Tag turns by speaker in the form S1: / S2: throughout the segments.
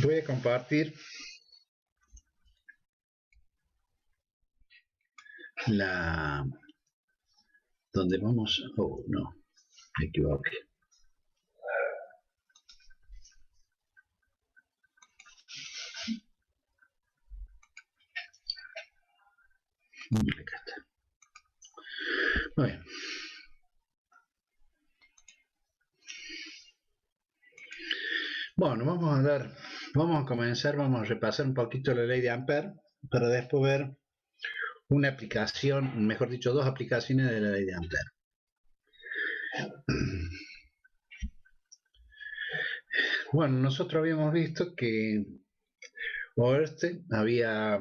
S1: Voy a compartir donde vamos. Oh, no, me equivoqué. Acá está. Muy bien. Bueno, vamos a comenzar, vamos a repasar un poquito la ley de Ampère para después ver una aplicación, mejor dicho, dos aplicaciones de la ley de Ampère. Bueno, nosotros habíamos visto que Oersted había,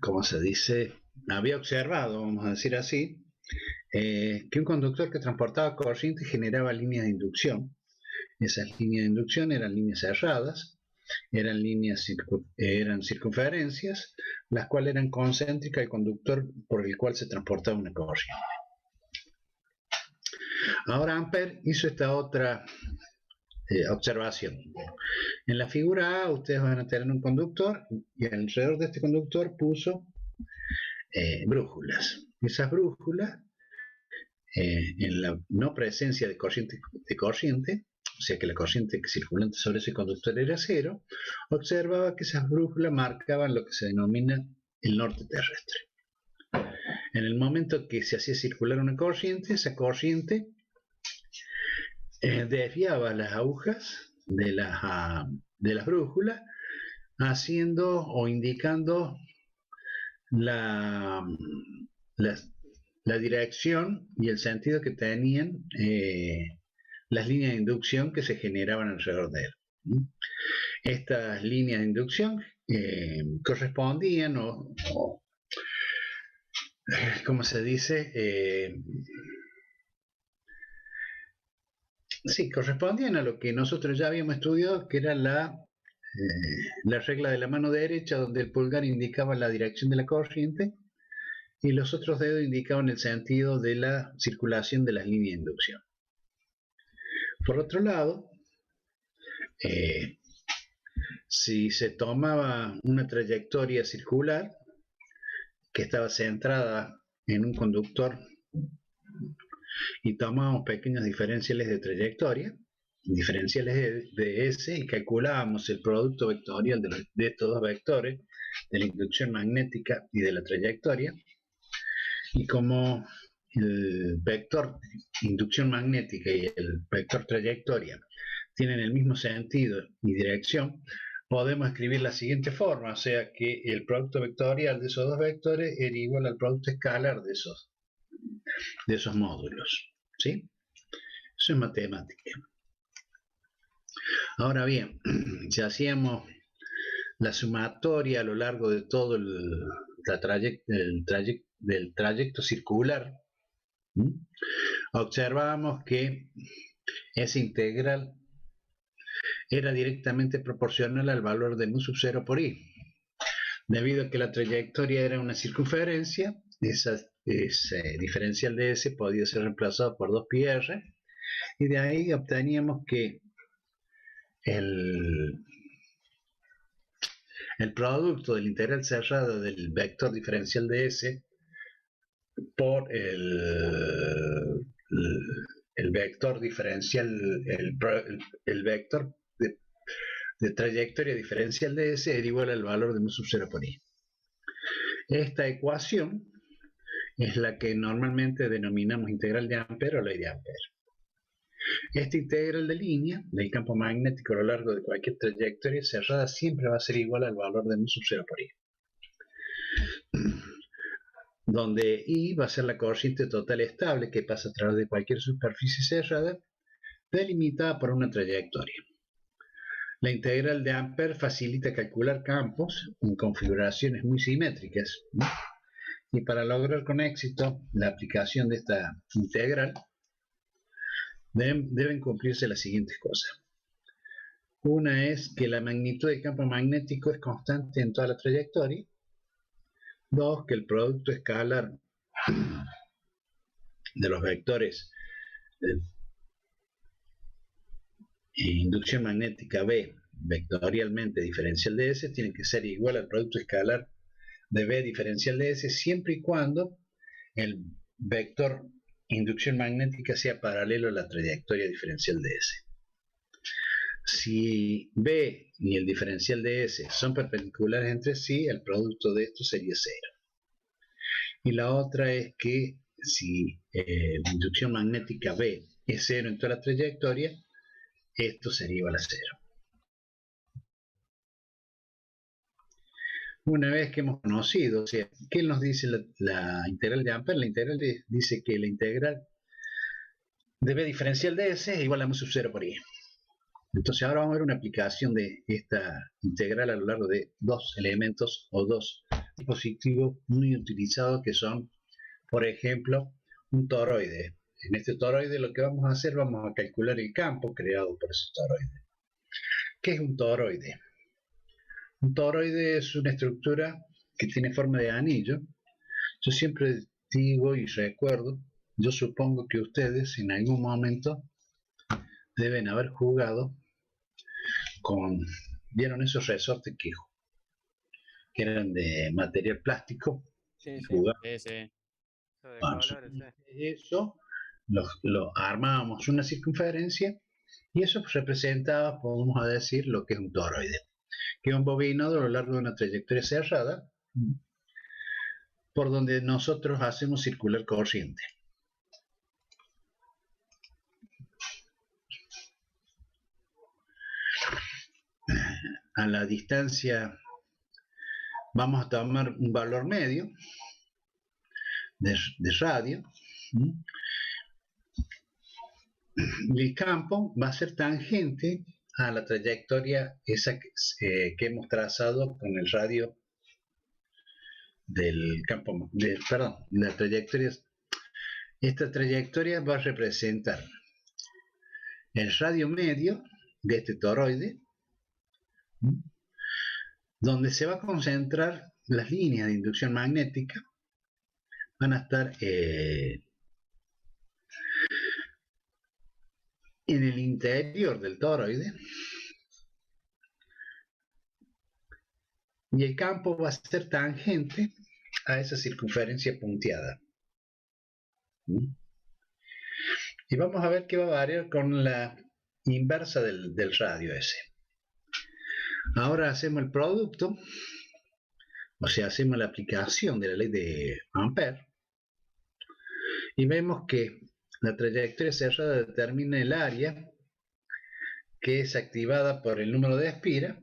S1: ¿cómo se dice? Había observado, vamos a decir así, que un conductor que transportaba corriente generaba líneas de inducción. Esas líneas de inducción eran líneas cerradas, eran circunferencias, las cuales eran concéntricas al conductor por el cual se transportaba una corriente. Ahora Ampère hizo esta otra observación. En la figura A ustedes van a tener un conductor y alrededor de este conductor puso brújulas. Esas brújulas, en la no presencia de corriente, o sea que la corriente circulante sobre ese conductor era cero, observaba que esas brújulas marcaban lo que se denomina el norte terrestre. En el momento que se hacía circular una corriente, esa corriente desviaba las agujas de las brújulas, haciendo o indicando la dirección y el sentido que tenían las líneas de inducción que se generaban alrededor de él. Estas líneas de inducción correspondían ¿cómo se dice? Sí, correspondían a lo que nosotros ya habíamos estudiado, que era la regla de la mano derecha, donde el pulgar indicaba la dirección de la corriente y los otros dedos indicaban el sentido de la circulación de las líneas de inducción. Por otro lado, si se tomaba una trayectoria circular que estaba centrada en un conductor y tomábamos pequeños diferenciales de trayectoria, diferenciales de S, y calculábamos el producto vectorial de estos dos vectores, de la inducción magnética y de la trayectoria, y como el vector inducción magnética y el vector trayectoria tienen el mismo sentido y dirección, podemos escribir la siguiente forma, o sea que el producto vectorial de esos dos vectores era igual al producto escalar de esos módulos, ¿sí? Eso es matemática. Ahora bien, si hacíamos la sumatoria a lo largo de todo el trayecto circular, observábamos que esa integral era directamente proporcional al valor de mu sub 0 por i. Debido a que la trayectoria era una circunferencia, ese diferencial de S podía ser reemplazado por 2πr, y de ahí obteníamos que el producto de la integral cerrada del vector diferencial de S por el vector diferencial, el vector de trayectoria diferencial de S era igual al valor de mu sub 0 por i. Esta ecuación es la que normalmente denominamos integral de Ampère o ley de Ampère. Esta integral de línea del campo magnético a lo largo de cualquier trayectoria cerrada siempre va a ser igual al valor de mu sub 0 por i, donde I va a ser la corriente total estable que pasa a través de cualquier superficie cerrada delimitada por una trayectoria. La integral de Ampère facilita calcular campos en configuraciones muy simétricas, ¿no? Y para lograr con éxito la aplicación de esta integral deben cumplirse las siguientes cosas. Una es que la magnitud del campo magnético es constante en toda la trayectoria. Dos, que el producto escalar de los vectores inducción magnética B vectorialmente diferencial de S tiene que ser igual al producto escalar de B diferencial de S siempre y cuando el vector inducción magnética sea paralelo a la trayectoria diferencial de S. Si B y el diferencial de S son perpendiculares entre sí, el producto de esto sería 0. Y la otra es que si la inducción magnética B es 0 en toda la trayectoria, esto sería igual a 0. Una vez que hemos conocido, o sea, ¿qué nos dice la integral de Ampère? La integral dice que la integral de B diferencial de S es igual a mu sub 0 por I. Entonces ahora vamos a ver una aplicación de esta integral a lo largo de dos elementos o dos dispositivos muy utilizados que son, por ejemplo, un toroide. En este toroide lo que vamos a hacer, vamos a calcular el campo creado por ese toroide. ¿Qué es un toroide? Un toroide es una estructura que tiene forma de anillo. Yo siempre digo y recuerdo, yo supongo que ustedes en algún momento deben haber jugado con, ¿vieron esos resortes que eran de material plástico?
S2: Sí, sí.
S1: Jugaban.
S3: Sí.
S2: Eso de
S1: Bueno,
S2: colores, sí.
S1: eso lo armábamos una circunferencia y eso representaba, podemos decir, lo que es un toroide, que es un bobinado a lo largo de una trayectoria cerrada por donde nosotros hacemos circular corriente. A la distancia vamos a tomar un valor medio de radio y el campo va a ser tangente a la trayectoria esa que hemos trazado con el radio del campo, perdón, la trayectoria. Esta trayectoria va a representar el radio medio de este toroide, donde se va a concentrar las líneas de inducción magnética, van a estar en el interior del toroide, y el campo va a ser tangente a esa circunferencia punteada. Y vamos a ver qué va a variar con la inversa del radio ese. Ahora hacemos el producto, o sea, hacemos la aplicación de la ley de Ampère, y vemos que la trayectoria cerrada determina el área que es activada por el número de espiras,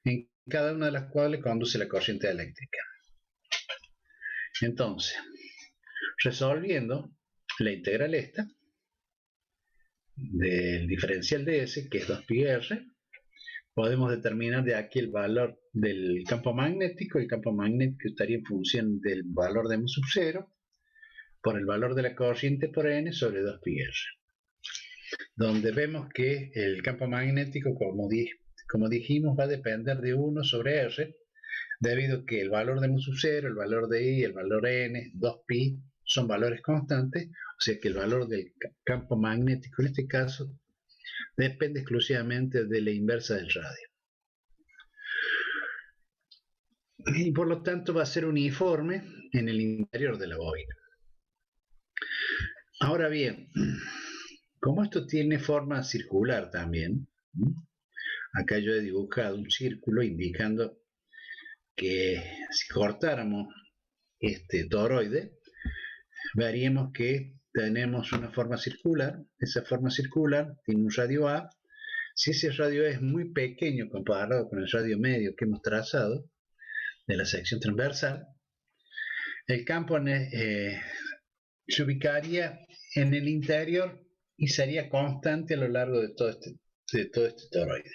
S1: en cada una de las cuales conduce la corriente eléctrica. Entonces, resolviendo la integral esta del diferencial de S, que es 2πr, podemos determinar de aquí el valor del campo magnético. El campo magnético estaría en función del valor de mu sub 0 por el valor de la corriente por n sobre 2πr, donde vemos que el campo magnético, como dijimos, va a depender de 1 sobre r, debido a que el valor de mu sub 0, el valor de i, el valor n, 2pi, son valores constantes, o sea que el valor del campo magnético en este caso depende exclusivamente de la inversa del radio. Y por lo tanto va a ser uniforme en el interior de la bobina. Ahora bien, como esto tiene forma circular también, acá yo he dibujado un círculo indicando que si cortáramos este toroide, veríamos que tenemos una forma circular. Esa forma circular tiene un radio A. Si ese radio A es muy pequeño comparado con el radio medio que hemos trazado de la sección transversal, el campo se ubicaría en el interior y sería constante a lo largo de todo este toroide.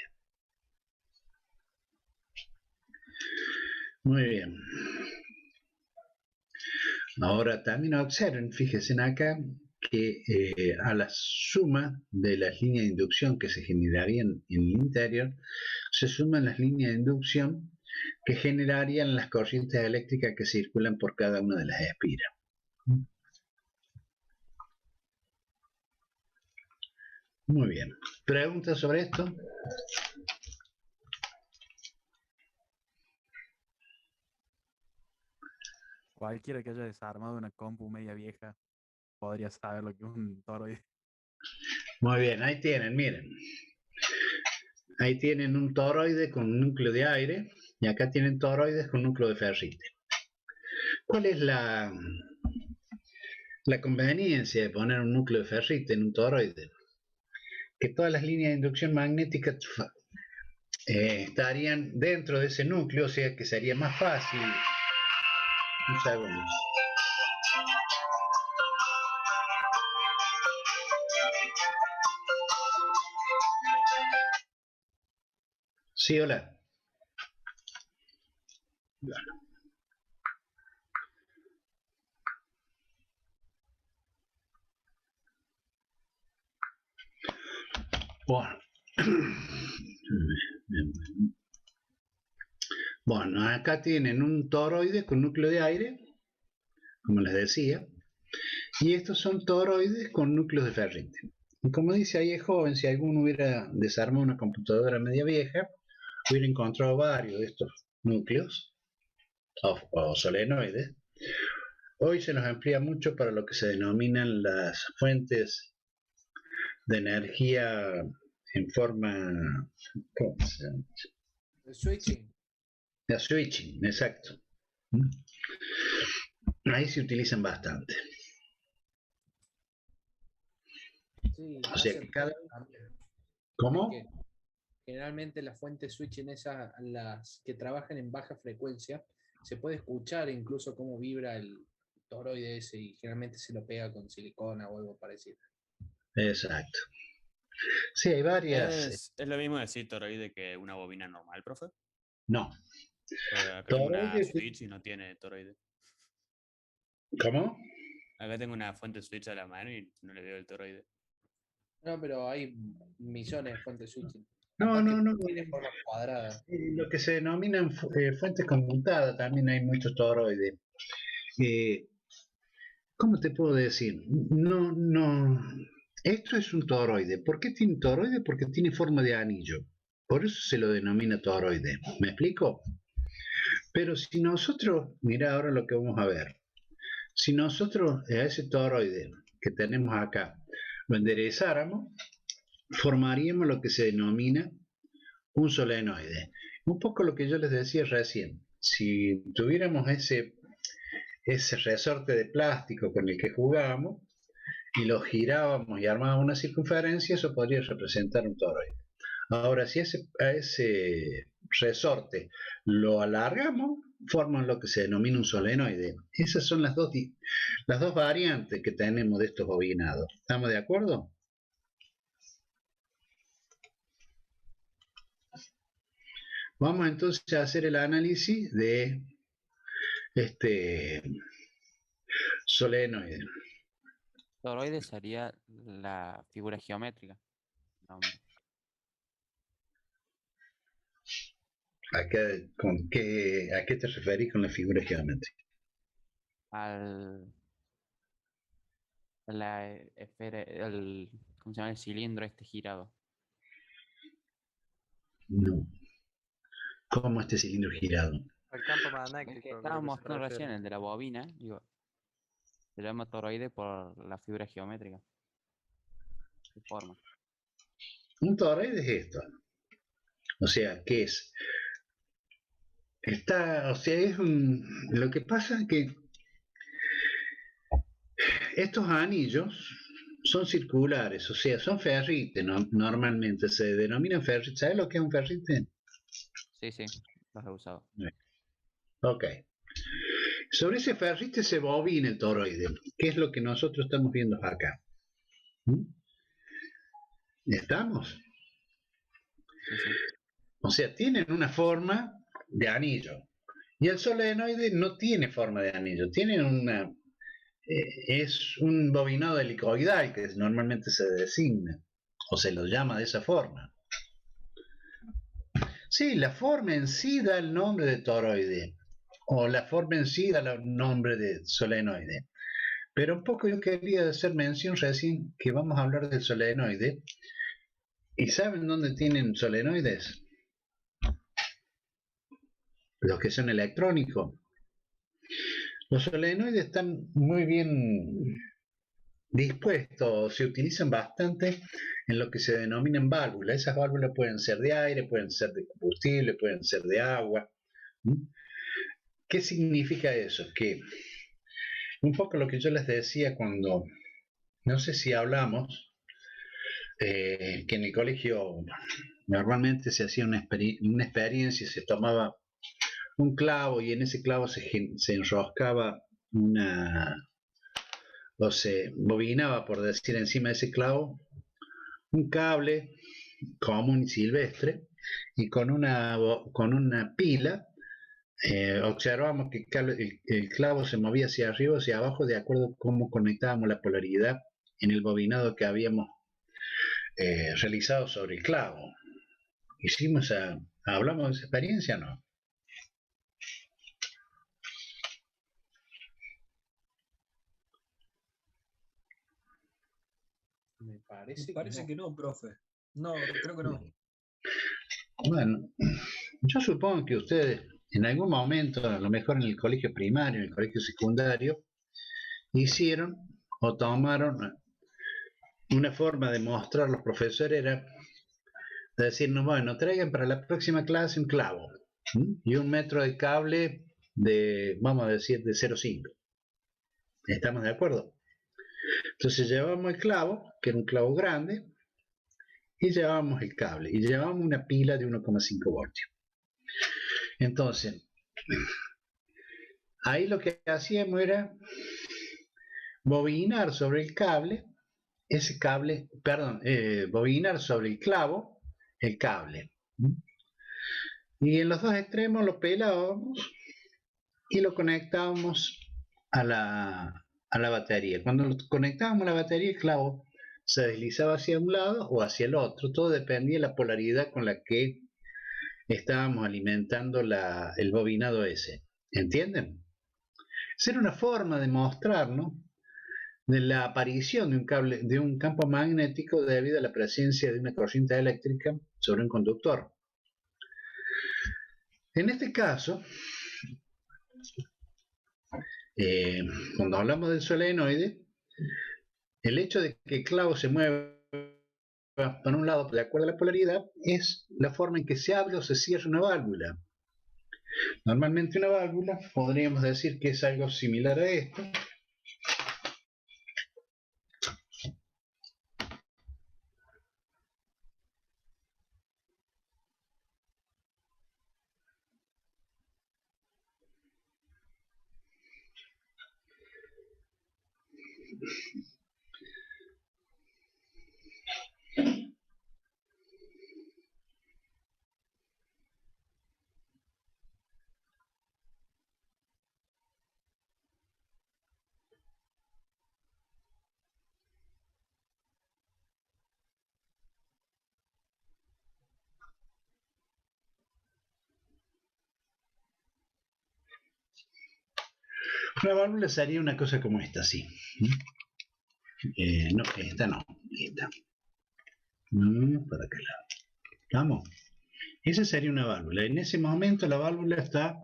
S1: Muy bien. Ahora también observen, fíjense acá, que a la suma de las líneas de inducción que se generarían en el interior, se suman las líneas de inducción que generarían las corrientes eléctricas que circulan por cada una de las espiras. Muy bien. ¿Preguntas sobre esto?
S2: Cualquiera que haya desarmado una compu media vieja podría saber lo que es un toroide.
S1: Muy bien, ahí tienen, miren. Ahí tienen un toroide con núcleo de aire y acá tienen toroides con núcleo de ferrite. ¿Cuál es la conveniencia de poner un núcleo de ferrite en un toroide? Que todas las líneas de inducción magnética estarían dentro de ese núcleo, o sea que sería más fácil. Un segundo. Sí, hola. Bueno. Bueno, acá tienen un toroide con núcleo de aire, como les decía, y estos son toroides con núcleos de ferrite. Y como dice ahí es joven, si alguno hubiera desarmado una computadora media vieja, hubiera encontrado varios de estos núcleos o solenoides. Hoy se nos emplea mucho para lo que se denominan las fuentes de energía en forma, ¿cómo se llama?
S3: Switching.
S1: De switching, exacto. Ahí se utilizan bastante.
S3: Sí,
S1: O sea que cada...
S3: también.
S1: ¿Cómo?
S3: Que generalmente las fuentes switching, esas, las que trabajan en baja frecuencia, se puede escuchar incluso cómo vibra el toroide ese y generalmente se lo pega con silicona o algo parecido.
S1: Exacto. Sí, hay varias.
S4: ¿Es lo mismo decir toroide que una bobina normal, profe?
S1: No.
S4: Porque acá tengo una
S1: Toroide.
S4: Switch y no tiene toroide.
S1: ¿Cómo?
S4: Acá tengo una fuente Switch a la mano y no le veo el toroide.
S3: No, pero hay millones de fuentes switching.
S1: No,
S3: Capaz
S1: no,
S3: que
S1: no.
S3: tiene forma cuadrada.
S1: Lo que se denominan fuentes conmutadas, también hay muchos toroides. Eh, ¿Cómo te puedo decir? No, no. Esto es un toroide. ¿Por qué tiene toroide? Porque tiene forma de anillo. Por eso se lo denomina toroide. ¿Me explico? Pero si nosotros, mira ahora lo que vamos a ver. Si nosotros a ese toroide que tenemos acá lo enderezáramos, formaríamos lo que se denomina un solenoide. Un poco lo que yo les decía recién. Si tuviéramos ese resorte de plástico con el que jugábamos y lo girábamos y armábamos una circunferencia, eso podría representar un toroide. Ahora, si a ese resorte lo alargamos, forman lo que se denomina un solenoide. Esas son las dos variantes que tenemos de estos bobinados. ¿Estamos de acuerdo? Vamos entonces a hacer el análisis de este solenoide.
S5: Toroide sería la figura geométrica. Nombre.
S1: ¿A qué te referís con la figura geométrica?
S5: Al la esfera, ¿cómo se llama? El cilindro este girado.
S1: No. ¿Cómo este cilindro girado?
S2: El campo
S5: El que
S2: magnético.
S5: estábamos mostrando recién, el de la bobina, digo, se llama toroide por la figura geométrica. De forma.
S1: Un toroide es esto. O sea, ¿qué es? Lo que pasa es que estos anillos son circulares, o sea, son ferrites, ¿no? Normalmente se denominan ferrites. ¿Sabes lo que es un ferrite?
S5: Sí, los he usado.
S1: Ok. Sobre ese ferrite se bobina el toroide, que es lo que nosotros estamos viendo acá. ¿Estamos?
S5: Sí.
S1: O sea, tienen una forma de anillo. Y el solenoide no tiene forma de anillo, es un bobinado helicoidal que normalmente se designa, o se lo llama de esa forma. Sí, la forma en sí da el nombre de toroide, o la forma en sí da el nombre de solenoide. Pero un poco yo quería hacer mención recién que vamos a hablar del solenoide, ¿Y saben dónde tienen solenoides? Los que son electrónicos. Los solenoides están muy bien dispuestos, se utilizan bastante en lo que se denominan válvulas. Esas válvulas pueden ser de aire, pueden ser de combustible, pueden ser de agua. ¿Qué significa eso? Que un poco lo que yo les decía cuando, no sé si hablamos, que en el colegio normalmente se hacía una experiencia, se tomaba un clavo y en ese clavo se enroscaba o se bobinaba, por decir, encima de ese clavo, un cable común y silvestre, y con una pila observamos que el clavo se movía hacia arriba o hacia abajo de acuerdo a cómo conectábamos la polaridad en el bobinado que habíamos realizado sobre el clavo. ¿Hablamos de esa experiencia o no?
S3: Me parece,
S6: Me parece que no, profe. No, creo que no.
S1: Bueno, yo supongo que ustedes en algún momento, a lo mejor en el colegio primario, en el colegio secundario, hicieron o tomaron una forma de mostrar a los profesores era decirnos, bueno, traigan para la próxima clase un clavo y 1 metro de cable de, vamos a decir, de 0,5. ¿Estamos de acuerdo? Entonces llevamos el clavo, que era un clavo grande, y llevábamos el cable, y llevábamos una pila de 1,5 voltios. Entonces, ahí lo que hacíamos era bobinar sobre el cable, bobinar sobre el clavo, el cable. Y en los dos extremos lo pelábamos y lo conectábamos a la batería. Cuando lo conectábamos a la batería, el clavo se deslizaba hacia un lado o hacia el otro. Todo dependía de la polaridad con la que estábamos alimentando el bobinado ese. ¿Entienden? Esa era una forma de mostrar, ¿no?, de la aparición de un campo magnético debido a la presencia de una corriente eléctrica sobre un conductor. En este caso, cuando hablamos del solenoide, el hecho de que el clavo se mueva para un lado de acuerdo a la polaridad es la forma en que se abre o se cierra una válvula. Normalmente una válvula podríamos decir que es algo similar a esto. Una válvula sería una cosa como esta, sí. No, esta no, esta. Para aquel lado. ¿Estamos? Esa sería una válvula. En ese momento la válvula está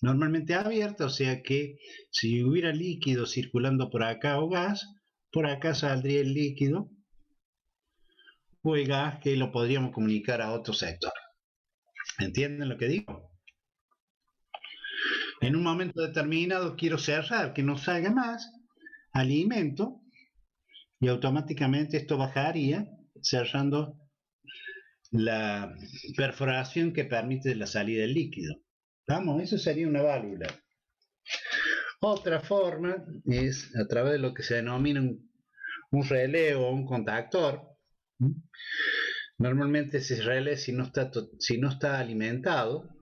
S1: normalmente abierta, o sea que si hubiera líquido circulando por acá o gas, por acá saldría el líquido o el gas que lo podríamos comunicar a otro sector. ¿Entienden lo que digo? En un momento determinado quiero cerrar, que no salga más, alimento y automáticamente esto bajaría cerrando la perforación que permite la salida del líquido. ¿Vamos? Eso sería una válvula. Otra forma es a través de lo que se denomina un relé o un contactor. Normalmente ese relé, si no está alimentado,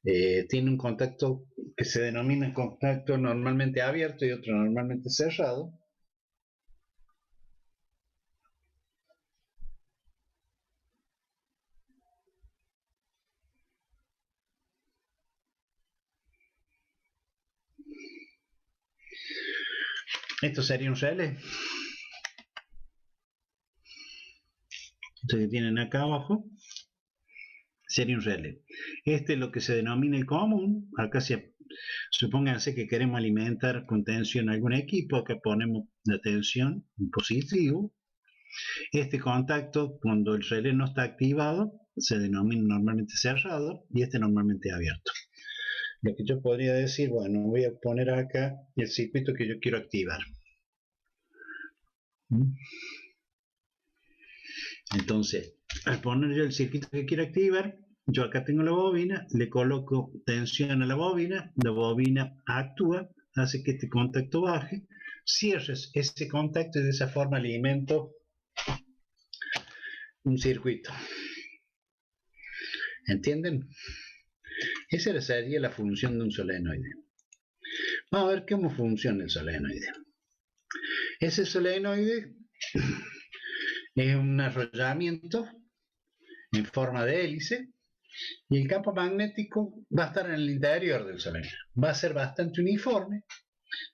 S1: tiene un contacto que se denomina contacto normalmente abierto y otro normalmente cerrado. Esto sería un relé. Esto que tienen acá abajo sería un relé. Este es lo que se denomina el común. Acá supónganse que queremos alimentar con tensión algún equipo. Acá ponemos la tensión en positivo. Este contacto, cuando el relé no está activado, se denomina normalmente cerrado y este normalmente abierto. Lo que yo podría decir, bueno, voy a poner acá el circuito que yo quiero activar. Entonces, al poner yo el circuito que quiero activar, yo acá tengo la bobina, le coloco tensión a la bobina actúa, hace que este contacto baje, cierres ese contacto y de esa forma alimento un circuito. ¿Entienden? Esa sería la función de un solenoide. Vamos a ver cómo funciona el solenoide. Ese solenoide es un arrollamiento en forma de hélice y el campo magnético va a estar en el interior del solenoide. Va a ser bastante uniforme.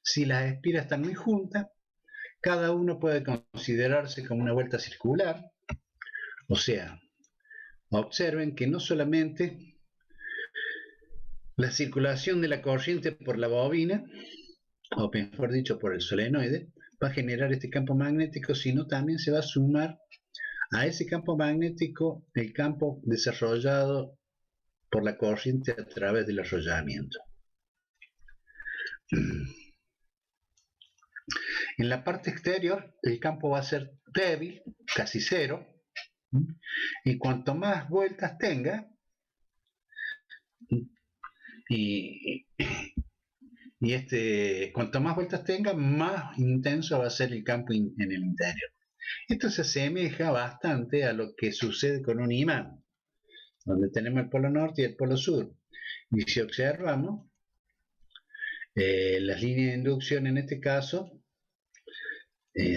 S1: Si las espiras están muy juntas, cada uno puede considerarse como una vuelta circular. O sea, observen que no solamente la circulación de la corriente por la bobina, o mejor dicho por el solenoide, va a generar este campo magnético, sino también se va a sumar a ese campo magnético el campo desarrollado por la corriente a través del arrollamiento. En la parte exterior el campo va a ser débil, casi cero, y cuanto más vueltas tenga, cuanto más vueltas tenga, más intenso va a ser el campo en el interior. Esto se asemeja bastante a lo que sucede con un imán, donde tenemos el polo norte y el polo sur. Y si observamos, las líneas de inducción en este caso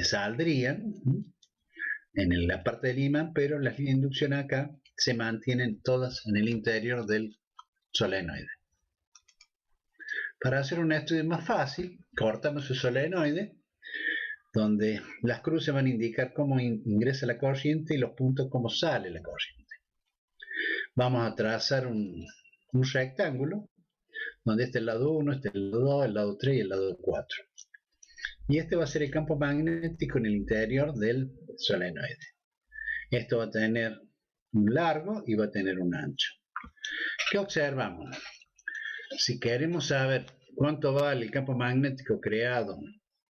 S1: saldrían en la parte del imán, pero las líneas de inducción acá se mantienen todas en el interior del solenoide. Para hacer un estudio más fácil, cortamos el solenoide, donde las cruces van a indicar cómo ingresa la corriente y los puntos cómo sale la corriente. Vamos a trazar un rectángulo, donde este es el lado 1, este es el lado 2, el lado 3 y el lado 4. Y este va a ser el campo magnético en el interior del solenoide. Esto va a tener un largo y va a tener un ancho. ¿Qué observamos? Si queremos saber cuánto vale el campo magnético creado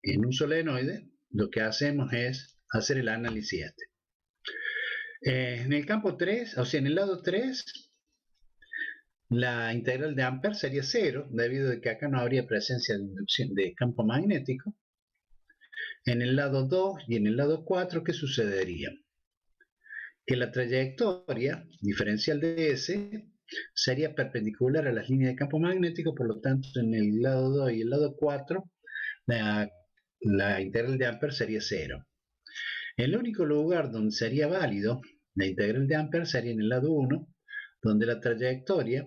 S1: en un solenoide, lo que hacemos es hacer el análisis este. En el campo 3, o sea, en el lado 3, la integral de Ampere sería 0, debido a que acá no habría presencia de inducción de campo magnético. En el lado 2 y en el lado 4, ¿qué sucedería? Que la trayectoria diferencial de S sería perpendicular a las líneas de campo magnético, por lo tanto, en el lado 2 y el lado 4, la integral de Ampere sería 0. El único lugar donde sería válido la integral de Ampere sería en el lado 1, donde la trayectoria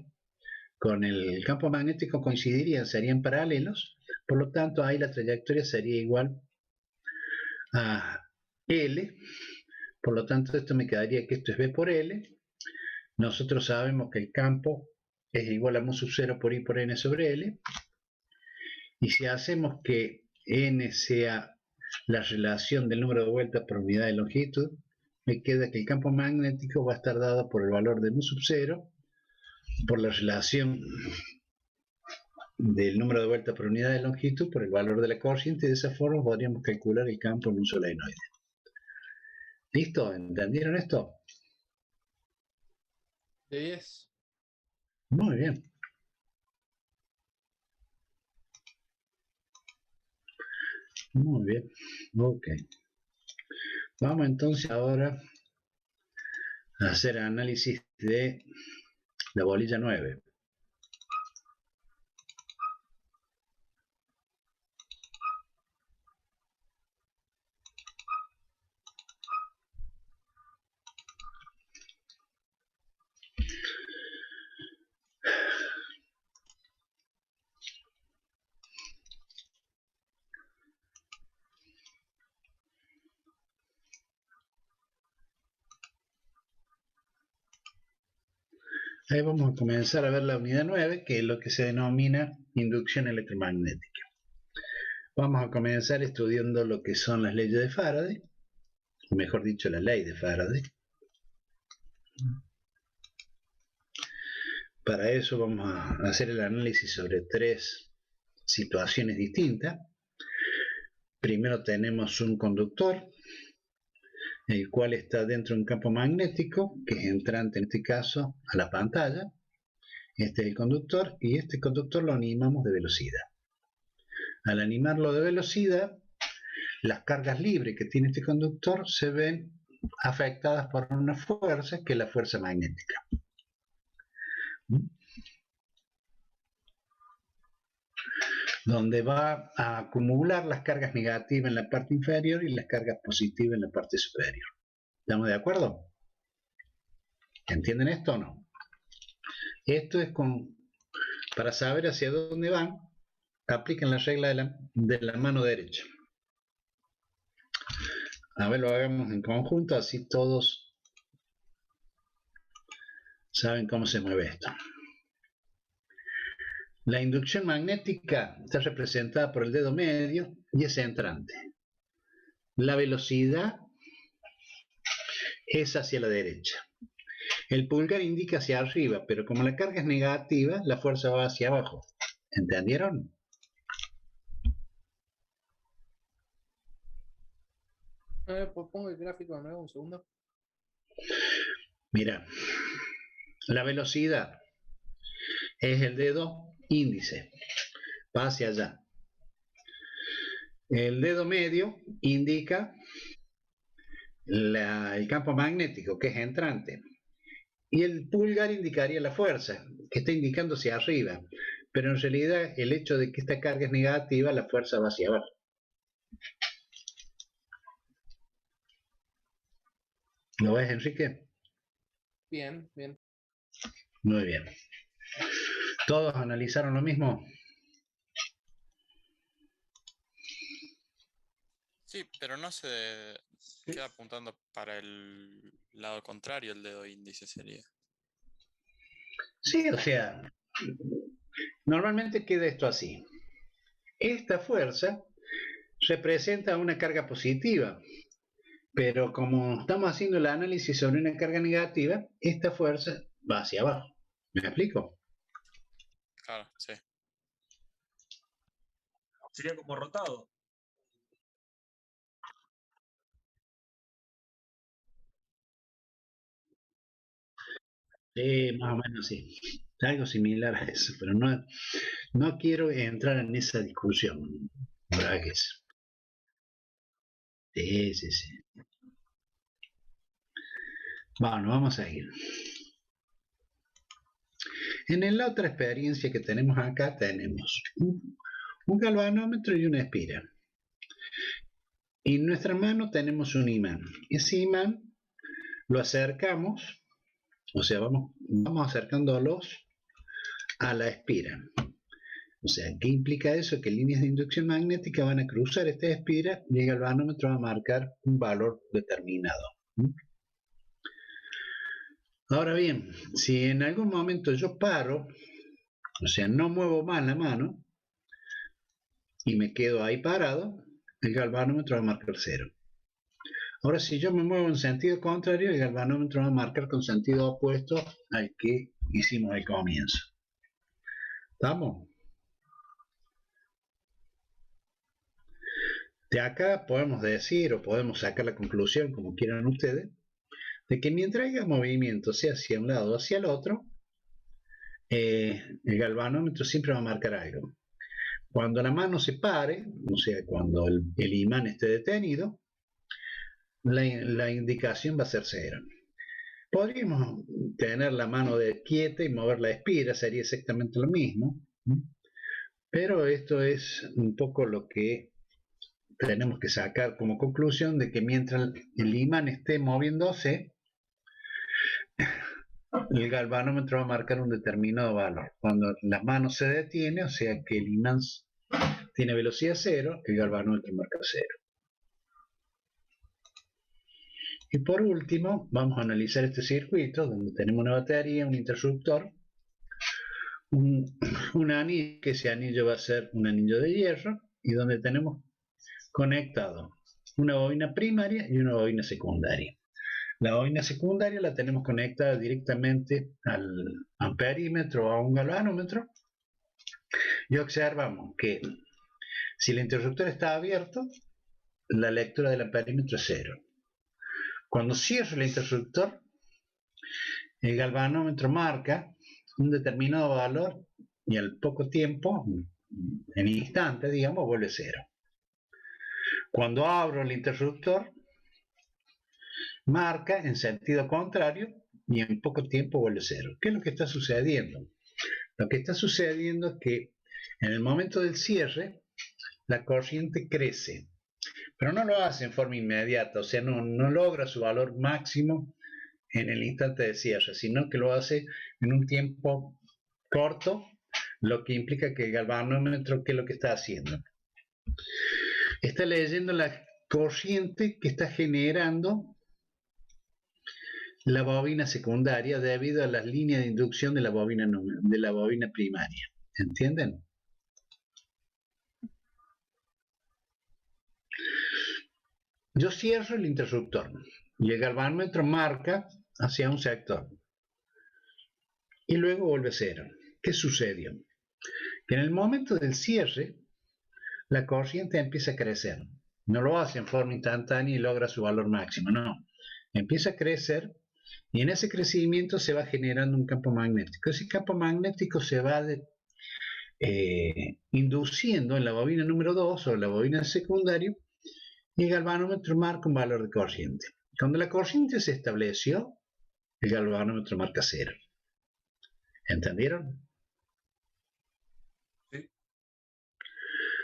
S1: con el campo magnético coincidirían, serían paralelos, por lo tanto ahí la trayectoria sería igual a L, por lo tanto esto me quedaría que esto es B por L. Nosotros sabemos que el campo es igual a mu sub 0 por I por N sobre L, y si hacemos que N sea la relación del número de vueltas por unidad de longitud, me queda que el campo magnético va a estar dado por el valor de mu sub 0 por la relación del número de vueltas por unidad de longitud por el valor de la corriente, y de esa forma podríamos calcular el campo en un solenoide. ¿Listo? ¿Entendieron esto?
S3: De 10.
S1: Muy bien. Muy bien. Ok. Vamos entonces ahora a hacer análisis de la bolilla 9. Ahí vamos a comenzar a ver la unidad 9, que es lo que se denomina inducción electromagnética. Vamos a comenzar estudiando lo que son las leyes de Faraday, o mejor dicho, la ley de Faraday. Para eso vamos a hacer el análisis sobre 3 situaciones distintas. Primero tenemos un conductor, el cual está dentro de un campo magnético, que es entrante en este caso a la pantalla. Este es el conductor, y este conductor lo animamos de velocidad. Al animarlo de velocidad, las cargas libres que tiene este conductor se ven afectadas por una fuerza, que es la fuerza magnética. Donde va a acumular las cargas negativas en la parte inferior y las cargas positivas en la parte superior. ¿Estamos de acuerdo? ¿Entienden esto o no? Esto es para saber hacia dónde van, apliquen la regla de la mano derecha. A ver, lo hagamos en conjunto, así todos saben cómo se mueve esto. La inducción magnética está representada por el dedo medio y es entrante. La velocidad es hacia la derecha. El pulgar indica hacia arriba, pero como la carga es negativa, la fuerza va hacia abajo. ¿Entendieron?
S3: Pues pongo el gráfico de nuevo, un segundo.
S1: Mira, la velocidad es el dedo índice, va hacia allá. El dedo medio indica el campo magnético, que es entrante. Y el pulgar indicaría la fuerza, que está indicando hacia arriba. Pero en realidad, el hecho de que esta carga es negativa, la fuerza va hacia abajo. ¿Lo ves, Enrique?
S3: Bien, bien.
S1: Muy bien. ¿Todos analizaron lo mismo?
S7: Sí, pero no se queda apuntando para el lado contrario, el dedo índice sería.
S1: Sí, o sea, normalmente queda esto así. Esta fuerza representa una carga positiva, pero como estamos haciendo el análisis sobre una carga negativa, esta fuerza va hacia abajo. ¿Me explico?
S7: Claro, sí.
S6: Sería como rotado.
S1: Sí, más o menos sí. Algo similar a eso, pero no quiero entrar en esa discusión, Bragues. Sí, sí, sí. Bueno, vamos a ir. En la otra experiencia que tenemos acá, tenemos un galvanómetro y una espira. Y en nuestra mano tenemos un imán. Ese imán lo acercamos, o sea, vamos acercándolos a la espira. O sea, ¿qué implica eso? Que líneas de inducción magnética van a cruzar esta espira y el galvanómetro va a marcar un valor determinado. Ahora bien, si en algún momento yo paro, o sea, no muevo más la mano y me quedo ahí parado, el galvanómetro va a marcar 0. Ahora, si yo me muevo en sentido contrario, el galvanómetro va a marcar con sentido opuesto al que hicimos al comienzo. ¿Estamos? De acá podemos decir o podemos sacar la conclusión, como quieran ustedes, de que mientras haya movimiento, sea hacia un lado o hacia el otro, el galvanómetro siempre va a marcar algo. Cuando la mano se pare, o sea, cuando el imán esté detenido, la indicación va a ser 0. Podríamos tener la mano quieta y mover la espira, sería exactamente lo mismo, pero esto es un poco lo que tenemos que sacar como conclusión, de que mientras el imán esté moviéndose, el galvanómetro va a marcar un determinado valor. Cuando la mano se detiene, o sea que el imán tiene velocidad 0, el galvanómetro marca 0. Y por último, vamos a analizar este circuito donde tenemos una batería, un interruptor, un anillo, que ese anillo va a ser un anillo de hierro, y donde tenemos conectado una bobina primaria y una bobina secundaria. La bobina secundaria la tenemos conectada directamente al amperímetro o a un galvanómetro, y observamos que si el interruptor está abierto, la lectura del amperímetro es 0. Cuando cierro el interruptor, el galvanómetro marca un determinado valor y al poco tiempo, en instante, digamos, vuelve 0. Cuando abro el interruptor, marca en sentido contrario y en poco tiempo vuelve 0. ¿Qué es lo que está sucediendo? Lo que está sucediendo es que en el momento del cierre, la corriente crece, pero no lo hace en forma inmediata, o sea, no logra su valor máximo en el instante de cierre, sino que lo hace en un tiempo corto, lo que implica que el galvanómetro, ¿qué es lo que está haciendo? Está leyendo la corriente que está generando la bobina secundaria debido a las líneas de inducción de la bobina primaria. ¿Entienden? Yo cierro el interruptor y el galvanómetro marca hacia un sector y luego vuelve 0. ¿Qué sucedió? Que en el momento del cierre, la corriente empieza a crecer. No lo hace en forma instantánea y logra su valor máximo, no. Empieza a crecer y en ese crecimiento se va generando un campo magnético. Ese campo magnético se va induciendo en la bobina número 2 o la bobina secundaria, y el galvanómetro marca un valor de corriente. Cuando la corriente se estableció, el galvanómetro marca 0. ¿Entendieron?
S6: Sí.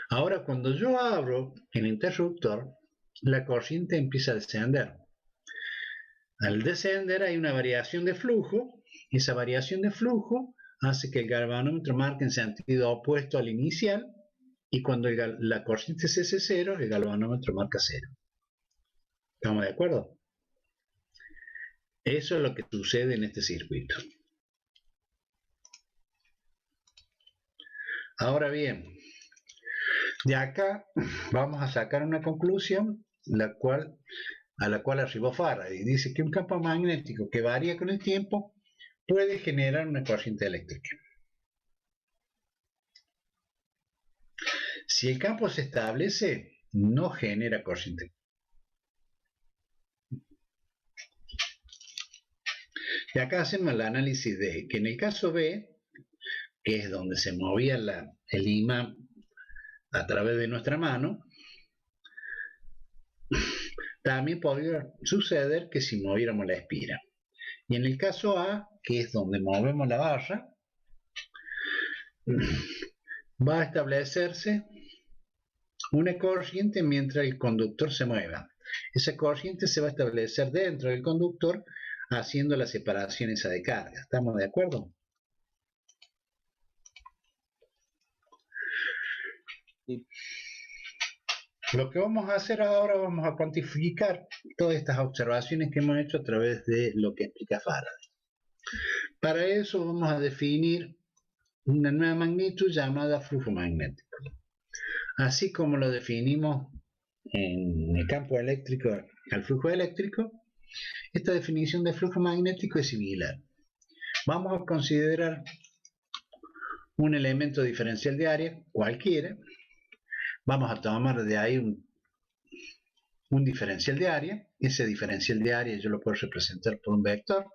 S1: Ahora, cuando yo abro el interruptor, la corriente empieza a descender. Al descender hay una variación de flujo, y esa variación de flujo hace que el galvanómetro marque en sentido opuesto al inicial, y cuando la corriente cese 0, el galvanómetro marca 0. ¿Estamos de acuerdo? Eso es lo que sucede en este circuito. Ahora bien, de acá vamos a sacar una conclusión a la cual arribó Faraday. Dice que un campo magnético que varía con el tiempo puede generar una corriente eléctrica. Si el campo se establece, no genera corriente. Y acá hacemos el análisis de que en el caso B, que es donde se movía el imán a través de nuestra mano, también podría suceder que si moviéramos la espira. Y en el caso A, que es donde movemos la barra, va a establecerse una corriente mientras el conductor se mueva. Esa corriente se va a establecer dentro del conductor haciendo la separación esa de carga. ¿Estamos de acuerdo?
S3: Sí.
S1: Lo que vamos a hacer ahora, vamos a cuantificar todas estas observaciones que hemos hecho a través de lo que explica Faraday. Para eso vamos a definir una nueva magnitud llamada flujo magnético. Así como lo definimos en el campo eléctrico al flujo eléctrico, esta definición de flujo magnético es similar. Vamos a considerar un elemento diferencial de área, cualquiera. Vamos a tomar de ahí un diferencial de área. Ese diferencial de área yo lo puedo representar por un vector.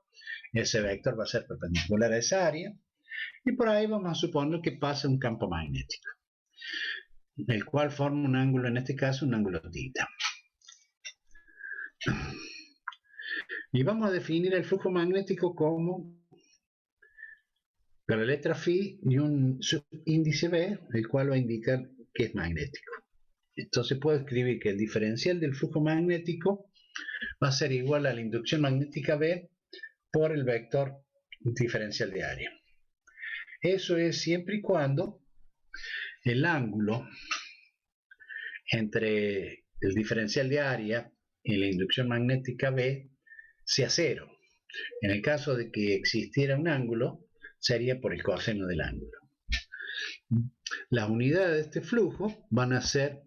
S1: Ese vector va a ser perpendicular a esa área. Y por ahí vamos a suponer que pasa un campo magnético, el cual forma un ángulo, en este caso un ángulo θ. Y vamos a definir el flujo magnético como la letra phi y un subíndice B, el cual va a indicar que es magnético. Entonces puedo escribir que el diferencial del flujo magnético va a ser igual a la inducción magnética B por el vector diferencial de área. Eso es siempre y cuando el ángulo entre el diferencial de área y la inducción magnética B sea cero. En el caso de que existiera un ángulo, sería por el coseno del ángulo. Las unidades de este flujo van a ser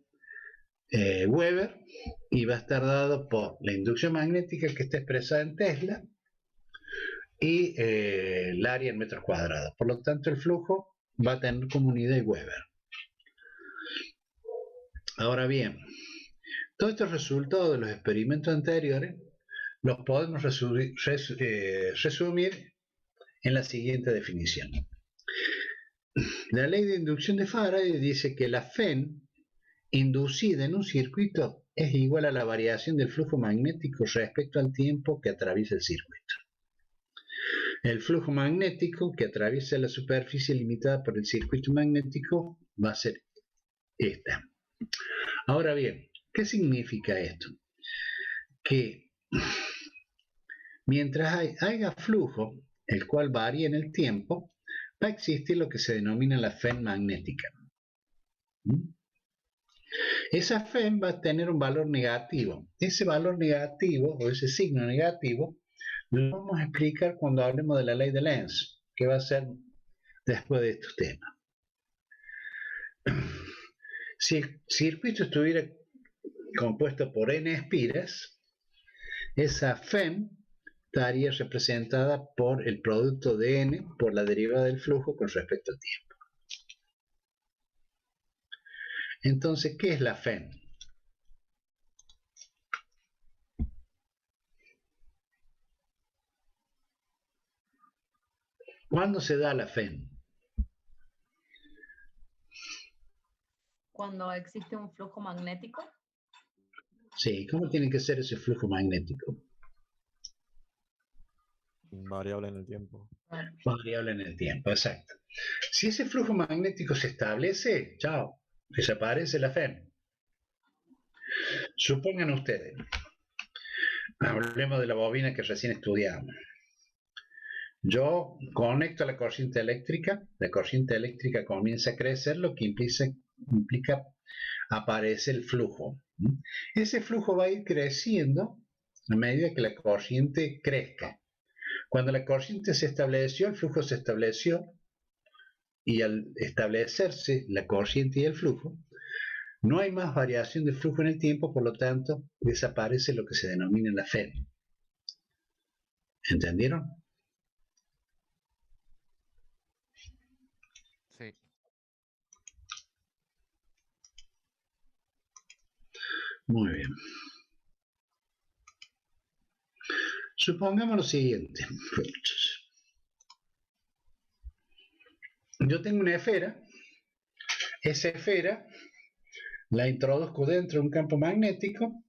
S1: Weber y va a estar dado por la inducción magnética que está expresada en Tesla y el área en metros cuadrados. Por lo tanto, el flujo va a tener como unidad Weber. Ahora bien, todos estos resultados de los experimentos anteriores los podemos resumir en la siguiente definición. La ley de inducción de Faraday dice que la FEN inducida en un circuito es igual a la variación del flujo magnético respecto al tiempo que atraviesa el circuito. El flujo magnético que atraviesa la superficie limitada por el circuito magnético va a ser esta. Ahora bien, ¿qué significa esto? Que mientras haya flujo, el cual varía en el tiempo, va a existir lo que se denomina la FEN magnética. Esa FEN va a tener un valor negativo. Ese valor negativo o ese signo negativo lo vamos a explicar cuando hablemos de la ley de Lenz, que va a ser después de estos temas. Si el circuito estuviera compuesto por n espiras, esa FEN estaría representada por el producto de n por la derivada del flujo con respecto al tiempo. Entonces, ¿qué es la FEN? ¿Cuándo se da la FEN?
S8: Cuando existe un flujo magnético.
S1: Sí, ¿cómo tiene que ser ese flujo magnético?
S9: Variable en el tiempo.
S1: Variable en el tiempo, exacto. Si ese flujo magnético se establece, chao, desaparece la FEN. Supongan ustedes, hablemos de la bobina que recién estudiamos. Yo conecto a la corriente eléctrica comienza a crecer, lo que implica aparece el flujo. Ese flujo va a ir creciendo a medida que la corriente crezca. Cuando la corriente se estableció, el flujo se estableció, y al establecerse la corriente y el flujo, no hay más variación de flujo en el tiempo, por lo tanto, desaparece lo que se denomina la FEN. ¿Entendieron?
S2: Sí.
S1: Muy bien. Supongamos lo siguiente. Yo tengo una esfera. Esa esfera la introduzco dentro de un campo magnético.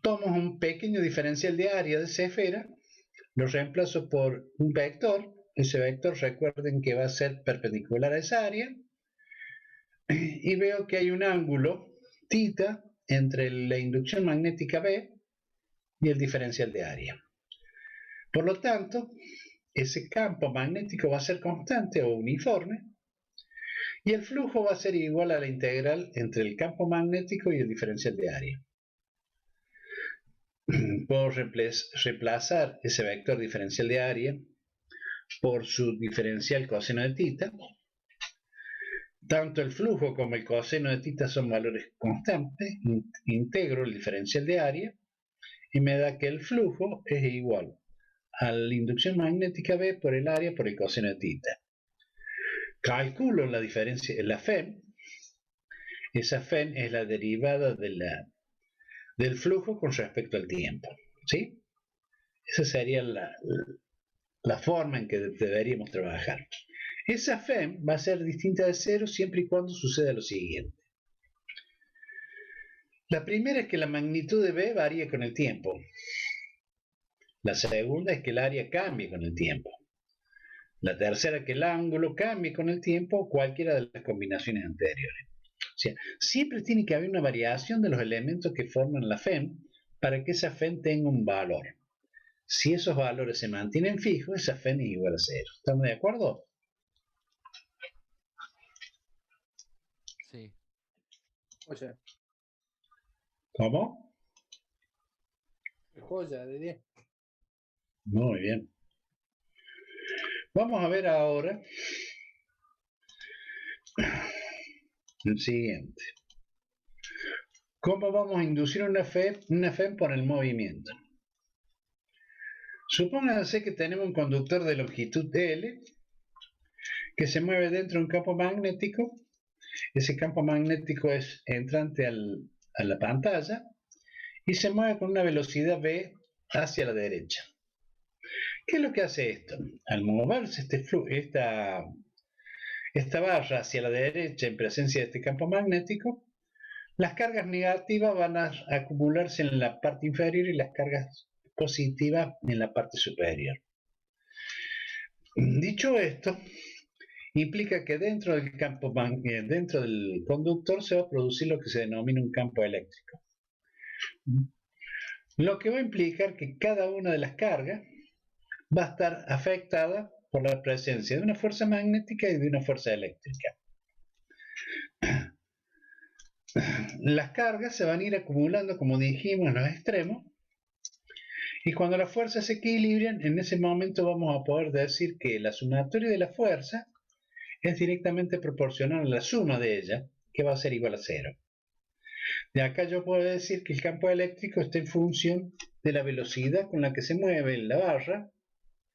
S1: Tomo un pequeño diferencial de área de esa esfera, lo reemplazo por un vector. Ese vector, recuerden que va a ser perpendicular a esa área. Y veo que hay un ángulo θ entre la inducción magnética B y el diferencial de área. Por lo tanto, ese campo magnético va a ser constante o uniforme y el flujo va a ser igual a la integral entre el campo magnético y el diferencial de área. Puedo reemplazar ese vector diferencial de área por su diferencial coseno de θ. Tanto el flujo como el coseno de θ son valores constantes. Integro el diferencial de área y me da que el flujo es igual a la inducción magnética B por el área por el coseno de θ. Calculo la diferencia, la FEN. Esa FEN es la derivada del flujo con respecto al tiempo. ¿Sí? Esa sería la forma en que deberíamos trabajar. Esa FEN va a ser distinta de cero siempre y cuando suceda lo siguiente. La primera es que la magnitud de B varíe con el tiempo. La segunda es que el área cambie con el tiempo. La tercera, que el ángulo cambie con el tiempo o cualquiera de las combinaciones anteriores. O sea, siempre tiene que haber una variación de los elementos que forman la FEN para que esa FEN tenga un valor. Si esos valores se mantienen fijos, esa FEN es igual a cero. ¿Estamos de acuerdo?
S2: Sí.
S3: O sea,
S1: ¿Cómo?
S3: Joya de 10.
S1: Muy bien. Vamos a ver ahora el siguiente. ¿Cómo vamos a inducir una FEM por el movimiento? Supónganse que tenemos un conductor de longitud L que se mueve dentro de un campo magnético. Ese campo magnético es entrante a la pantalla y se mueve con una velocidad v hacia la derecha. ¿Qué es lo que hace esto? Al moverse esta barra hacia la derecha en presencia de este campo magnético, las cargas negativas van a acumularse en la parte inferior y las cargas positivas en la parte superior. Dicho esto, implica que dentro del conductor se va a producir lo que se denomina un campo eléctrico. Lo que va a implicar que cada una de las cargas va a estar afectada por la presencia de una fuerza magnética y de una fuerza eléctrica. Las cargas se van a ir acumulando, como dijimos, en los extremos, y cuando las fuerzas se equilibran, en ese momento vamos a poder decir que la sumatoria de la fuerza es directamente proporcional a la suma de ella, que va a ser igual a 0. De acá yo puedo decir que el campo eléctrico está en función de la velocidad con la que se mueve la barra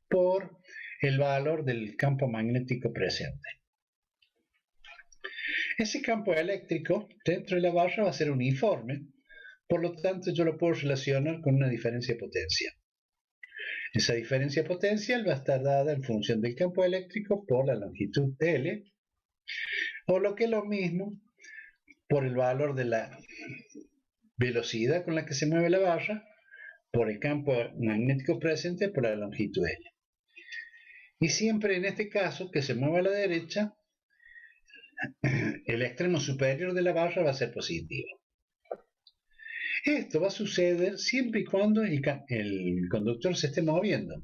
S1: por el valor del campo magnético presente. Ese campo eléctrico dentro de la barra va a ser uniforme, por lo tanto yo lo puedo relacionar con una diferencia potencial. Esa diferencia potencial va a estar dada en función del campo eléctrico por la longitud L, o lo que es lo mismo, por el valor de la velocidad con la que se mueve la barra, por el campo magnético presente por la longitud L. Y siempre en este caso, que se mueva a la derecha, el extremo superior de la barra va a ser positivo. Esto va a suceder siempre y cuando el conductor se esté moviendo.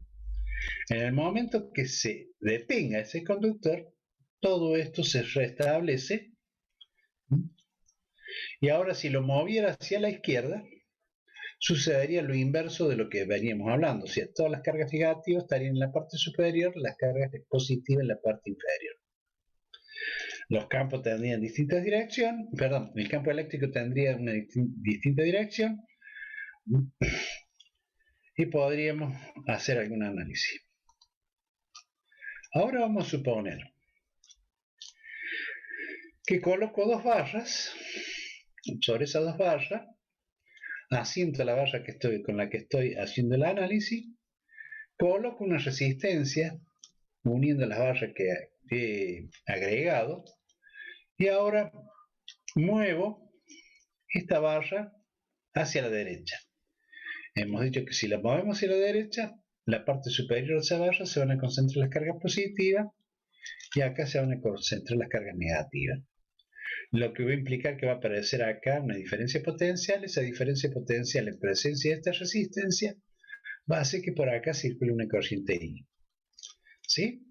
S1: En el momento que se detenga ese conductor, todo esto se restablece. Y ahora si lo moviera hacia la izquierda, sucedería lo inverso de lo que veníamos hablando. O sea, todas las cargas negativas estarían en la parte superior, las cargas positivas en la parte inferior. Los campos tendrían distintas direcciones, perdón, el campo eléctrico tendría una distinta dirección y podríamos hacer algún análisis. Ahora vamos a suponer que coloco dos barras, sobre esas dos barras, asiento la barra con la que estoy haciendo el análisis, coloco una resistencia uniendo las barras que he agregado y ahora muevo esta barra hacia la derecha. Hemos dicho que si la movemos hacia la derecha, la parte superior de esa barra se van a concentrar las cargas positivas y acá se van a concentrar las cargas negativas. Lo que va a implicar que va a aparecer acá una diferencia potencial. Esa diferencia potencial en presencia de esta resistencia va a hacer que por acá circule una corriente I. ¿Sí?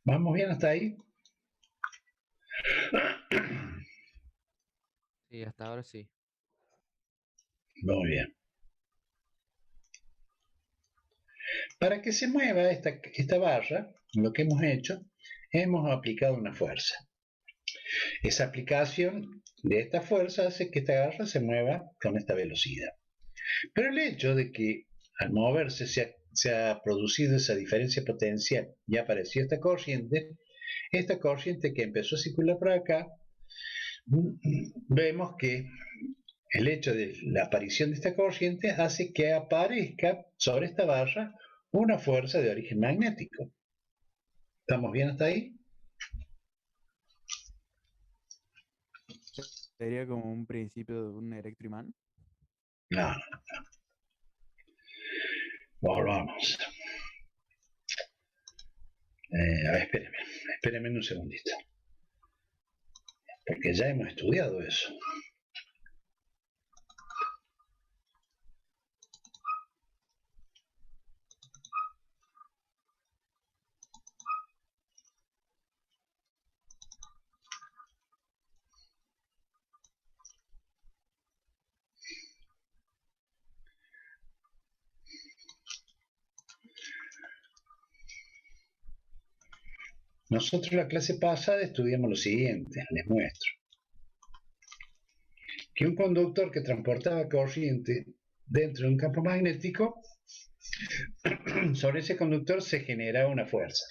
S1: ¿Vamos bien hasta ahí?
S5: Sí, hasta ahora sí.
S1: Muy bien. Para que se mueva esta barra, lo que hemos hecho, hemos aplicado una fuerza. Esa aplicación de esta fuerza hace que esta barra se mueva con esta velocidad. Pero el hecho de que al moverse se ha producido esa diferencia potencial y apareció esta corriente que empezó a circular por acá, vemos que el hecho de la aparición de esta corriente hace que aparezca sobre esta barra una fuerza de origen magnético. ¿Estamos bien hasta ahí?
S2: Sería como un principio de un electroimán.
S1: No. Volvamos. A ver, espérenme un segundito. Porque ya hemos estudiado eso. Nosotros la clase pasada estudiamos lo siguiente, les muestro. Que un conductor que transportaba corriente dentro de un campo magnético, sobre ese conductor se generaba una fuerza.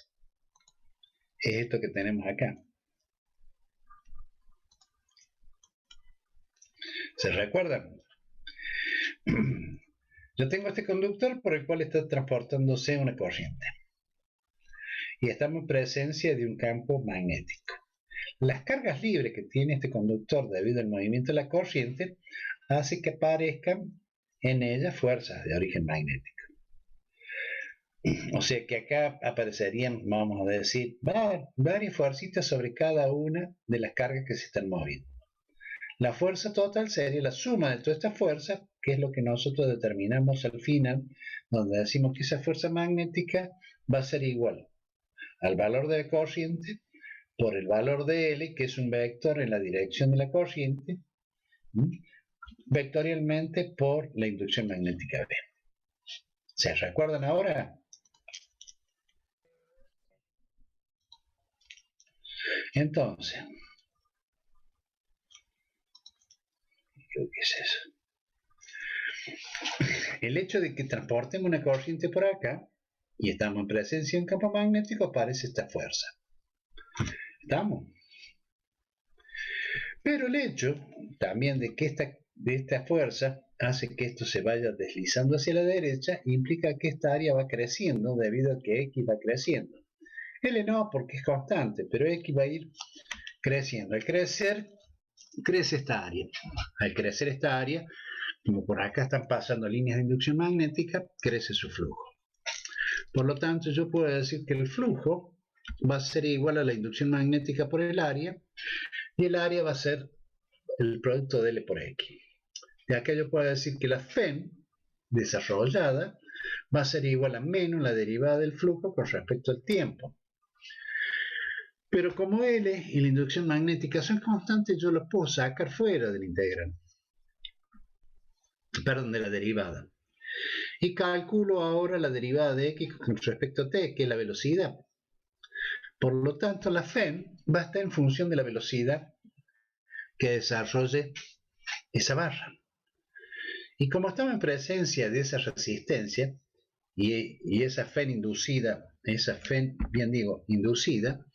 S1: Es esto que tenemos acá. ¿Se recuerdan? Yo tengo este conductor por el cual está transportándose una corriente. Y estamos en presencia de un campo magnético. Las cargas libres que tiene este conductor debido al movimiento de la corriente hace que aparezcan en ella fuerzas de origen magnético. O sea que acá aparecerían, vamos a decir, varias fuercitas sobre cada una de las cargas que se están moviendo. La fuerza total sería la suma de toda esta fuerza, que es lo que nosotros determinamos al final, donde decimos que esa fuerza magnética va a ser igual al valor de la corriente por el valor de L, que es un vector en la dirección de la corriente, vectorialmente por la inducción magnética B. ¿Se recuerdan ahora? Entonces, ¿qué es eso? El hecho de que transportemos una corriente por acá y estamos en presencia de un campo magnético, aparece esta fuerza. ¿Estamos? Pero el hecho también de que esta fuerza hace que esto se vaya deslizando hacia la derecha, implica que esta área va creciendo debido a que X va creciendo. L no, porque es constante, pero X va a ir creciendo. Al crecer, crece esta área. Al crecer esta área, como por acá están pasando líneas de inducción magnética, crece su flujo. Por lo tanto, yo puedo decir que el flujo va a ser igual a la inducción magnética por el área, y el área va a ser el producto de L por X. De acá yo puedo decir que la FEM desarrollada va a ser igual a menos la derivada del flujo con respecto al tiempo. Pero como L y la inducción magnética son constantes, yo los puedo sacar fuera del integral. Perdón, de la derivada. Y calculo ahora la derivada de X con respecto a T, que es la velocidad. Por lo tanto, la FEM va a estar en función de la velocidad que desarrolle esa barra. Y como estamos en presencia de esa resistencia, y esa FEM inducida, inducida,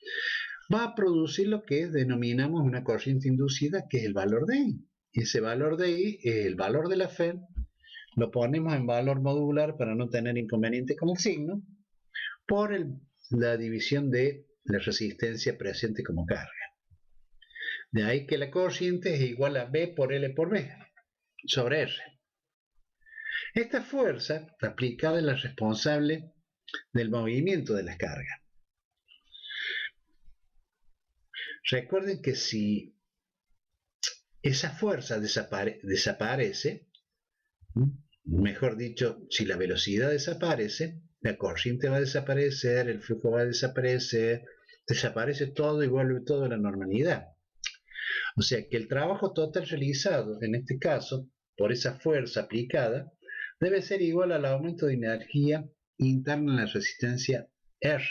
S1: va a producir lo que denominamos una corriente inducida, que es el valor de I. Ese valor de I es el valor de la FEM, lo ponemos en valor modular para no tener inconveniente con el signo, por la división de la resistencia presente como carga. De ahí que la corriente es igual a B por L por B, sobre R. Esta fuerza aplicada es la responsable del movimiento de las cargas. Recuerden que si esa fuerza desaparece, mejor dicho, si la velocidad desaparece, la corriente va a desaparecer, el flujo va a desaparecer, desaparece todo y vuelve todo a la normalidad. O sea que el trabajo total realizado, en este caso, por esa fuerza aplicada, debe ser igual al aumento de energía interna en la resistencia R.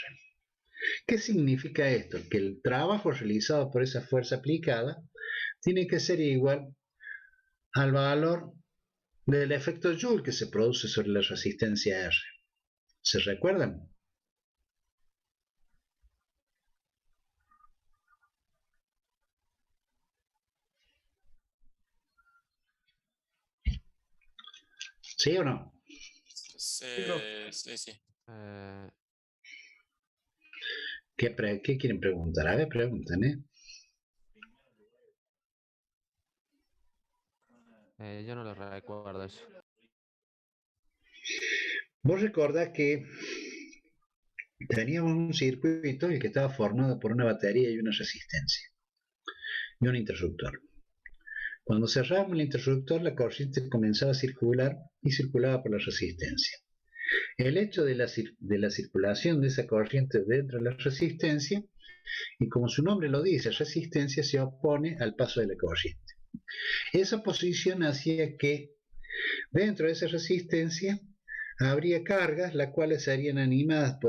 S1: ¿Qué significa esto? Que el trabajo realizado por esa fuerza aplicada tiene que ser igual al valor del efecto Joule que se produce sobre la resistencia R. ¿Se recuerdan? ¿Sí o no?
S7: Sí.
S1: ¿Qué quieren preguntar? A ver, pregunten, ¿eh?
S5: Yo no lo recuerdo eso.
S1: Vos recordás que teníamos un circuito el que estaba formado por una batería y una resistencia y un interruptor. Cuando cerrábamos el interruptor, la corriente comenzaba a circular y circulaba por la resistencia. El hecho de la circulación de esa corriente dentro de la resistencia, y como su nombre lo dice, resistencia se opone al paso de la corriente. Esa oposición hacía que dentro de esa resistencia habría cargas las cuales serían animadas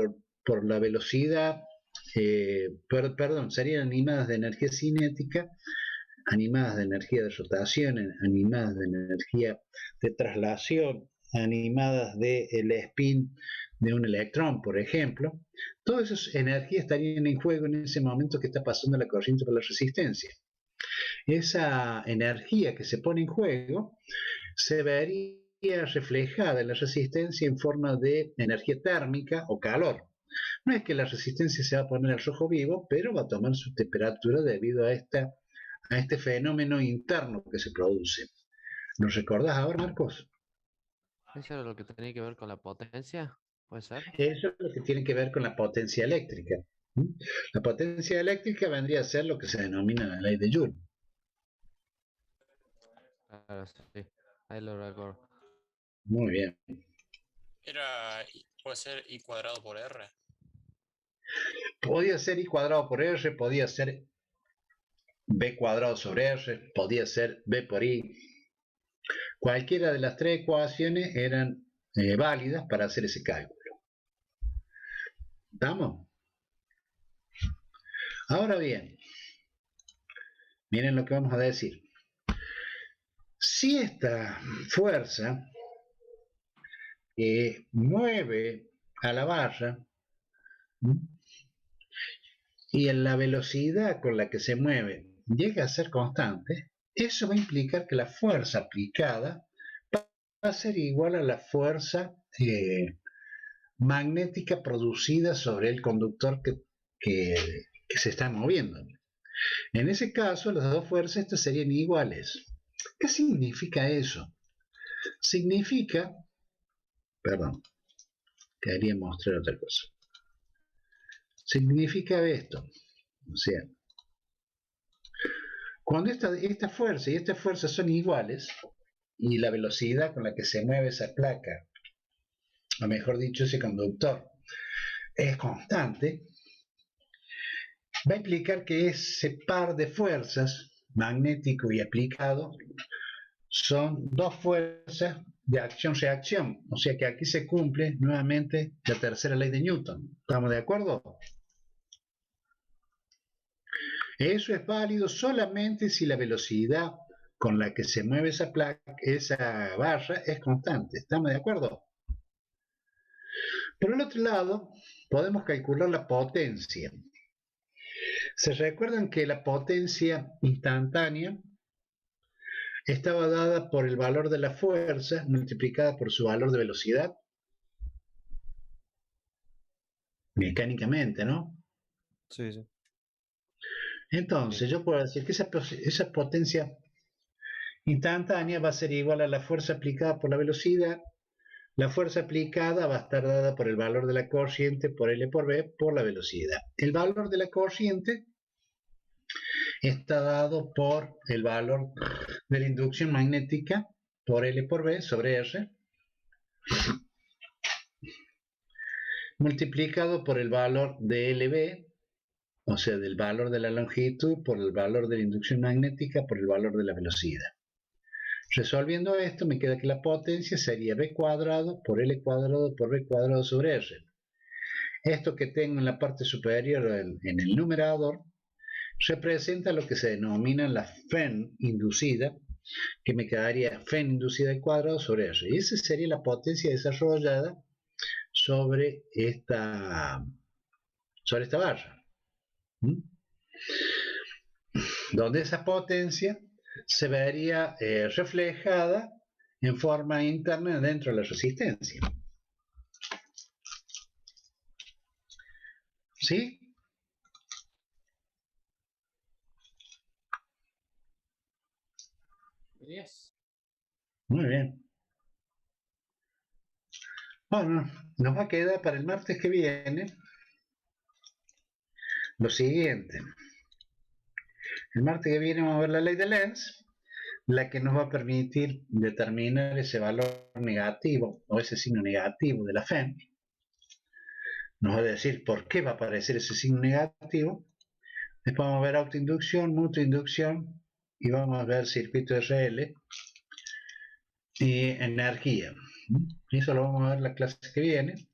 S1: por la velocidad perdón, serían animadas de energía cinética, animadas de energía de rotación, animadas de energía de traslación, animadas del spin de un electrón, por ejemplo. Todas esas energías estarían en juego en ese momento que está pasando la corriente por la resistencia. Esa energía que se pone en juego se vería reflejada en la resistencia en forma de energía térmica o calor. No es que la resistencia se va a poner al rojo vivo, pero va a tomar su temperatura debido a este fenómeno interno que se produce. ¿Lo recordás ahora, Marcos?
S10: ¿Eso era lo que tenía que ver con la potencia? ¿Puede ser?
S1: Eso es lo que tiene que ver con la potencia eléctrica. La potencia eléctrica vendría a ser lo que se denomina la ley de Joule.
S10: Claro, sí. Ahí lo recuerdo.
S1: Muy bien.
S7: Puede ser I cuadrado por R.
S1: Podía ser I cuadrado por R, podía ser B cuadrado sobre R, podía ser B por I. Cualquiera de las tres ecuaciones eran válidas para hacer ese cálculo. ¿Estamos? Ahora bien, miren lo que vamos a decir. Si esta fuerza mueve a la barra y en la velocidad con la que se mueve llega a ser constante, eso va a implicar que la fuerza aplicada va a ser igual a la fuerza magnética producida sobre el conductor que se está moviendo. En ese caso, las dos fuerzas estas serían iguales. ¿Qué significa eso? Significa, perdón, quería mostrar otra cosa. Significa esto, o sea, cuando esta fuerza y esta fuerza son iguales y la velocidad con la que se mueve esa placa, o mejor dicho, ese conductor, es constante, va a implicar que ese par de fuerzas, magnético y aplicado, son dos fuerzas de acción-reacción. O sea que aquí se cumple nuevamente la tercera ley de Newton. ¿Estamos de acuerdo? Eso es válido solamente si la velocidad con la que se mueve esa barra es constante. ¿Estamos de acuerdo? Por el otro lado, podemos calcular la potencia. ¿Se recuerdan que la potencia instantánea estaba dada por el valor de la fuerza multiplicada por su valor de velocidad? Mecánicamente, ¿no?
S9: Sí, sí.
S1: Entonces, yo puedo decir que esa potencia instantánea va a ser igual a la fuerza aplicada por la velocidad. La fuerza aplicada va a estar dada por el valor de la corriente por L por B por la velocidad. El valor de la corriente está dado por el valor de la inducción magnética por L por B sobre R, multiplicado por el valor de LB, o sea, del valor de la longitud por el valor de la inducción magnética por el valor de la velocidad. Resolviendo esto, me queda que la potencia sería B cuadrado por L cuadrado por B cuadrado sobre R. Esto que tengo en la parte superior en el numerador representa lo que se denomina la Fen inducida, que me quedaría Fen inducida al cuadrado sobre R. Y esa sería la potencia desarrollada sobre esta barra. Donde esa potencia se vería reflejada en forma interna dentro de la resistencia. ¿Sí?
S3: Yes.
S1: Muy bien. Bueno, nos va a quedar para el martes que viene lo siguiente. El martes que viene vamos a ver la ley de Lenz, la que nos va a permitir determinar ese valor negativo o ese signo negativo de la Fen. Nos va a decir por qué va a aparecer ese signo negativo. Después vamos a ver autoinducción, mutuoinducción y vamos a ver circuito RL y energía. Eso lo vamos a ver la clase que viene.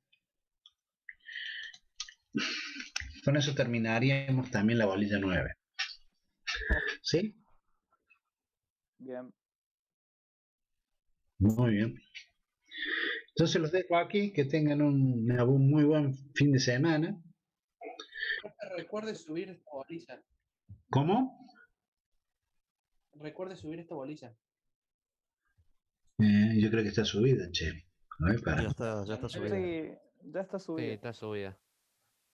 S1: Con eso terminaríamos también la bolilla 9. ¿Sí?
S11: Bien.
S1: Muy bien. Entonces los dejo aquí, que tengan un muy buen fin de semana.
S3: Recuerde subir esta boliza.
S1: ¿Cómo?
S3: Recuerde subir esta boliza.
S1: Yo creo que está subida, che. A ver, para.
S9: Ya está subida.
S11: Sí, ya está
S10: Sí,
S11: subido.
S10: está subida.